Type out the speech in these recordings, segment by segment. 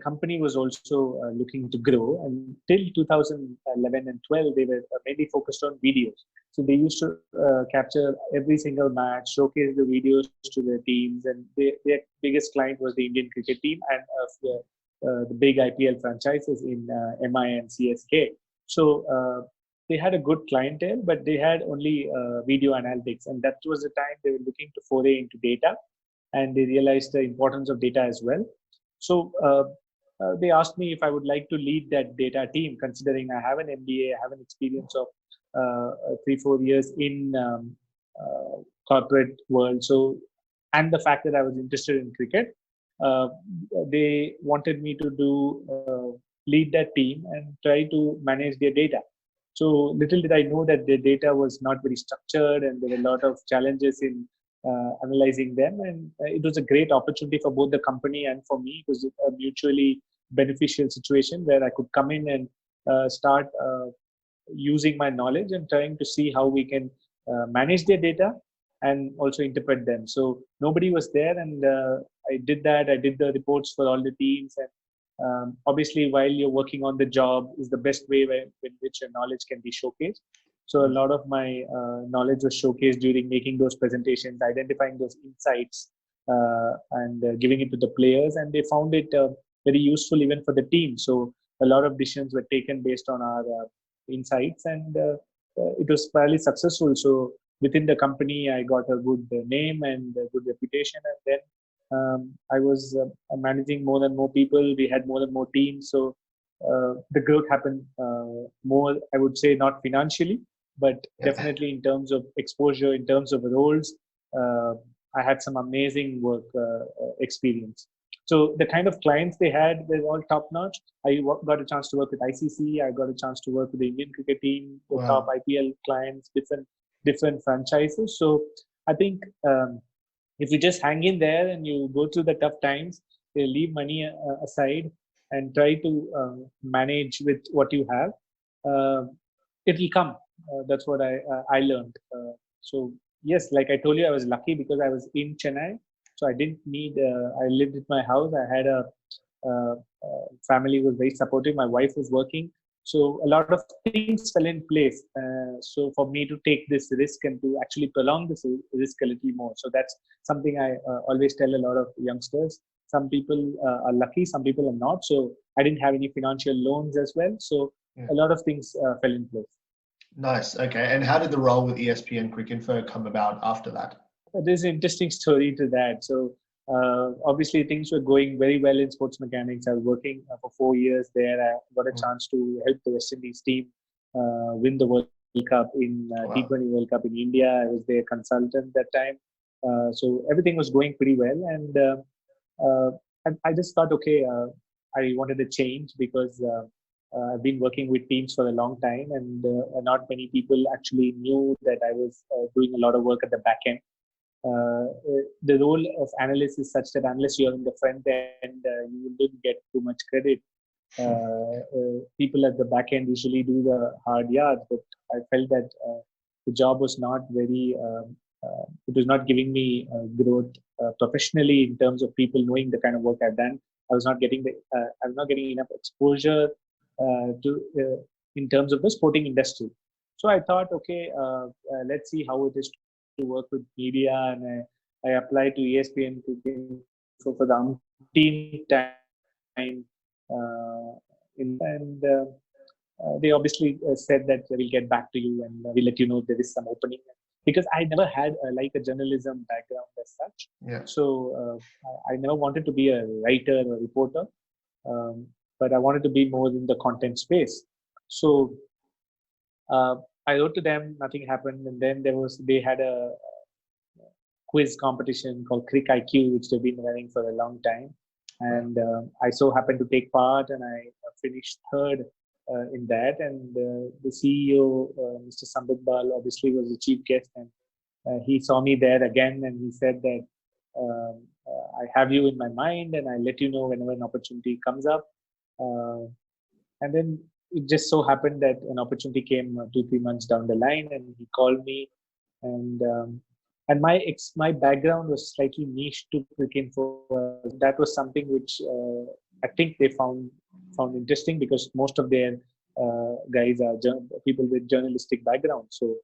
company was also looking to grow. And till 2011 and 12, they were mainly focused on videos. So they used to capture every single match, showcase the videos to their teams, and their biggest client was the Indian cricket team and the big IPL franchises in MI and CSK. So they had a good clientele, but they had only video analytics, and that was the time they were looking to foray into data, and they realized the importance of data as well. So they asked me if I would like to lead that data team, considering I have an MBA, I have an experience of 3-4 years in corporate world. So, and the fact that I was interested in cricket, uh, they wanted me to do lead that team and try to manage their data. So little did I know that the data was not very structured, and there were a lot of challenges in analyzing them. And it was a great opportunity for both the company and for me. It was a mutually beneficial situation where I could come in and start using my knowledge and trying to see how we can manage their data and also interpret them. So nobody was there, and I did that. I did the reports for all the teams, and obviously, while you're working on the job, is the best way in which your knowledge can be showcased. So a lot of my knowledge was showcased during making those presentations, identifying those insights, and giving it to the players, and they found it very useful even for the team. So a lot of decisions were taken based on our insights, and it was fairly successful. So within the company, I got a good name and a good reputation, and then I was managing more and more people. We had more and more teams. So the growth happened more, I would say, not financially, but definitely in terms of exposure, in terms of roles. I had some amazing work experience. So the kind of clients they had were all top notch. I got a chance to work with ICC. I got a chance to work with the Indian cricket team, the top IPL clients, different franchises. So I think if you just hang in there and you go through the tough times, you leave money aside and try to manage with what you have, it will come. That's what I learned. So yes, like I told you, I was lucky because I was in Chennai, so I didn't need. I lived at my house. I had a family who was very supportive. My wife was working, so a lot of things fell in place. So for me to take this risk and to actually prolong this risk a little more. So that's something I always tell a lot of youngsters. Some people are lucky, some people are not. So I didn't have any financial loans as well. So a lot of things fell in place. Nice. Okay. And how did the role with ESPN Cricinfo come about after that? There's an interesting story to that. So obviously things were going very well in sports mechanics. I was working for 4 years there. I got a chance to help the West Indies team win the World Cup in T20 World Cup in India. I was their consultant that time. So everything was going pretty well. And I just thought, okay, I wanted to change because I've been working with teams for a long time, and not many people actually knew that I was doing a lot of work at the back end. The role of analyst is such that unless you're in the front end, you wouldn't get too much credit. People at the back end usually do the hard yards, but I felt that the job was not very, it was not giving me growth professionally in terms of people knowing the kind of work I've done. I was not getting enough exposure in terms of the sporting industry. So I thought, okay, let's see how it is to work with media, and I applied to ESPN for the umpteenth time, and they obviously said that we'll get back to you and we'll let you know if there is some opening. Because I never had like a journalism background as such, so I never wanted to be a writer or reporter, but I wanted to be more in the content space. So I wrote to them, nothing happened, and then they had a quiz competition called Cric IQ, which they've been running for a long time, and I so happened to take part, and I finished third in that. And the CEO, Mr. Sambit Bal, obviously was the chief guest, and he saw me there again, and he said that I have you in my mind, and I let you know whenever an opportunity comes up. And then it just so happened that an opportunity came 2-3 months down the line, and he called me, and And my background was slightly niche to Cricinfo. That was something which I think they found interesting, because most of their guys are people with journalistic background. So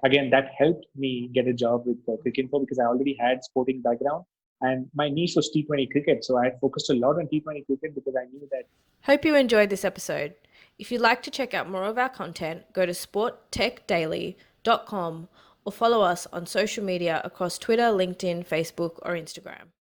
again, that helped me get a job with Cricinfo, because I already had sporting background, and my niche was T20 cricket. So I had focused a lot on T20 cricket because I knew that. Hope you enjoyed this episode. If you'd like to check out more of our content, go to sporttechdaily.com or follow us on social media across Twitter, LinkedIn, Facebook, or Instagram.